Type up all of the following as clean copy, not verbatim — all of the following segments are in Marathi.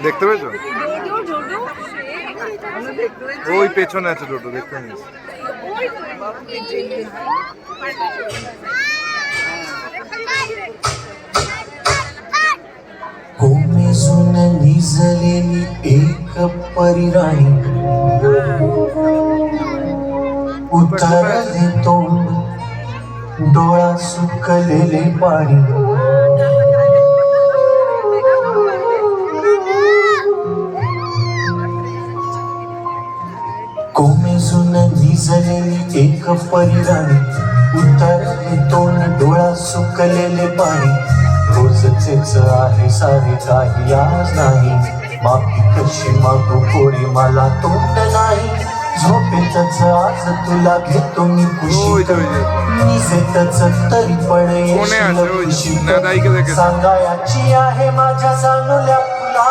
দেখতে পেয়েছো? ওই পেছনে আছে ডোডো, দেখতে পেয়েছো? कोमेजून निजलेली एक परिराणी उतरले तोंड डोळा सुकलेले पाणी कोमेजून निजलेली एक परिराणी उतरले तोंड डोळा सुकलेले पाणी रोजचेच आहे सारे काही आज नाही माफी कशी मागू पोरी मला तोंड नाही झोपेतच आज तुला घेतो मी खुशी निजेतच तरी पण येशील सांगायची आहे माझ्या जाणूल्या फुला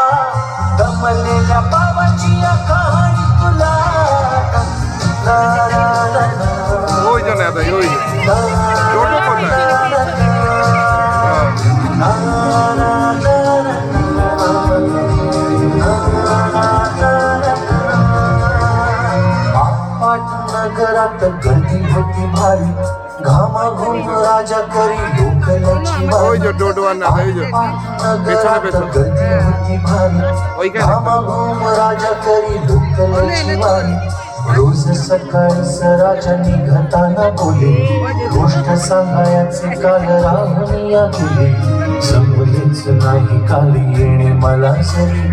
दमलेल्या बाबाची या कहाणी तुला ला ला ला ला नगरात गर्दी होती भारी घामाघूम राजा करी डोकल्याची नगरात गर्दी होती भारी घामाघूम राजा करी डोकल्याची वारी रोज सकाळी राजा निघताना बोले गोष्ट सांगायचे काल राहणीया गेले जमलेच नाही काल येणे मला जरी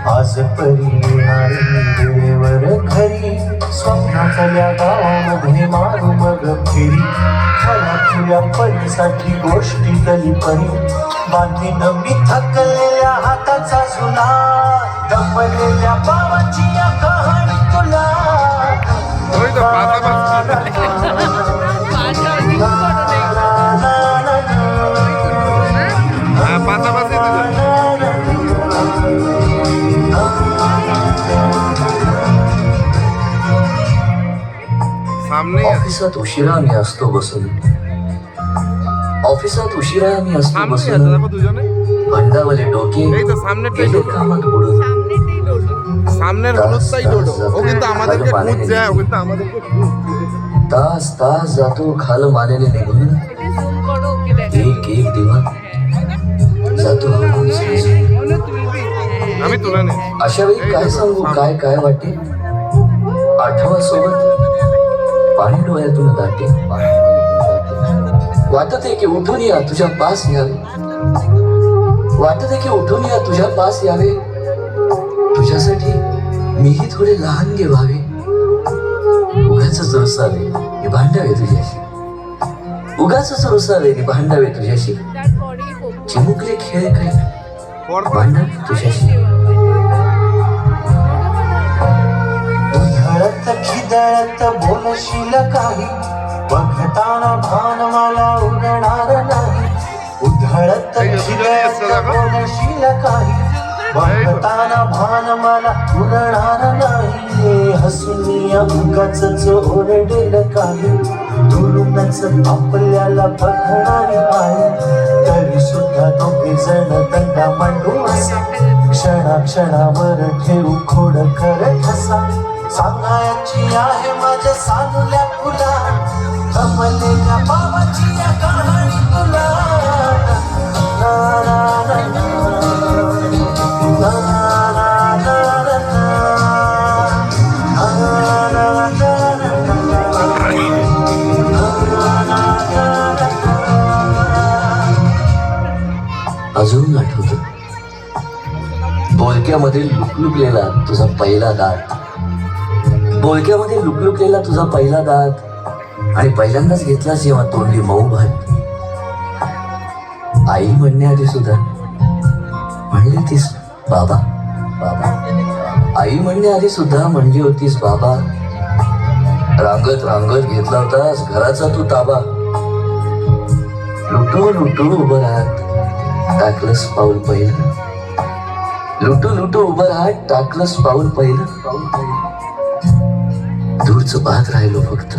आज परी येणार वेळेवर घरी स्वप्नातल्या गावामध्ये मारू मग फेरी मला तुझ्या परीसाठी गोष्टी गली परी बांधीन मी थकलेल्या हाताचा जुना दमलेल्या बाबाची या कहाणी तुला ऑफिसात उशिरा मी असतो बसून भंडावले डोके गेले कामात बुडून तास तास जातो खाल मानेने निघून एक एक दिवा जातो अशा वेळी काय सांगू काय काय वाटते आठवा सोबत पाणी डोळ्यातून दाटे वाटत आहे की उठून या तुझ्या पास यावे तुझ्या पास यावे तुझ्यासाठी मीही थोडे लहान गे व्हावे उगाच रुसावे हे भांडावे तुझ्याशी चिमुकले खेळ काय भांडावे तुझ्याशी उधळत खिदळत बोलशील काही बघताना भान मला उडणार नाही उधळत खिदळत बोलशील काही बघताना भान मला उडणार नाही हसून या उगाच ओरडेल काही दुरूनच आपल्याला बघणारी आहे तरी सुद्धा दोघे जण दंडा मांडू असा क्षणाक्षणावर ठेवू खोड करत असा सांगायची आहे माझ्या सानुल्या फुला दमलेल्या बाबाची या कहाणी तुला ला ला ला ला ला ला अजून आठवत बोलक्यामध्ये लुकलुकलेला तुझा पहिला दात आणि पहिल्यांदाच घेतला जेव्हा तोंडी मऊ भात आई म्हणण्याआधी सुद्धा म्हणली होतीस बाबा म्हणली होतीस बाबा रांगत रांगत घेतला होतास घराचा तू ताबा लुटून उभं राहत टाकलंस पाऊल पहिलं दूरच पाहत राहिलो फक्त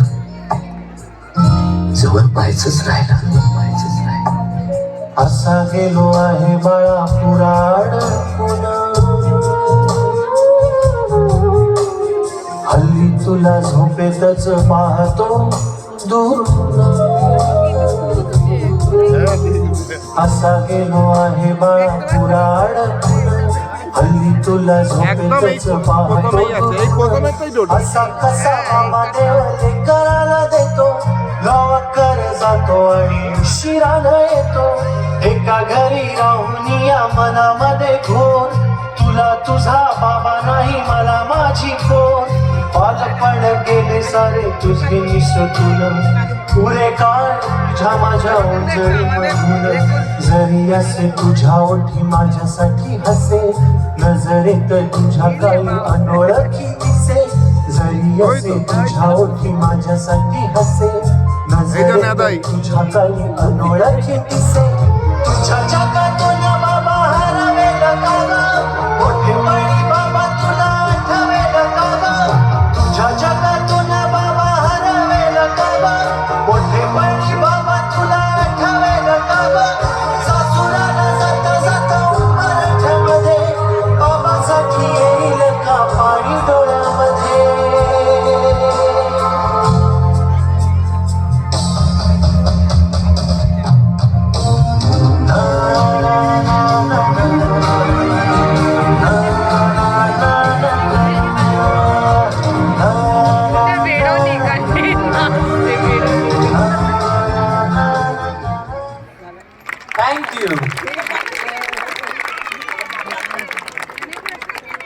जवळ पाहायचंच राहिलं असा गेलो आहे बाळा पुराण तुला झोपेतच पाहतो दूर असा गेलो आहे बाळा पुरा अडकून हल्ली तुला झोपेतच पाहतो असा कसा मामा देवले करायला देतो गावाकर जातो आणि उशिरानं येतो एका घरी राहून या मनामध्ये घोर तुला तुझा बाबा नाही मला माझी कोण बालपण गेले सारे तुझे निसटून पुरे काळ तुझ्या माझ्या ओंजळीमधून जरी असे तुझ्या ओठी माझ्यासाठी हसे नजरेत तुझ्या काही अनोळखी दिसे जरी असे तुझ्या ओठी माझ्यासाठी हसे नजरेत तुझ्या काही अनोळखी दिसे तुझ्या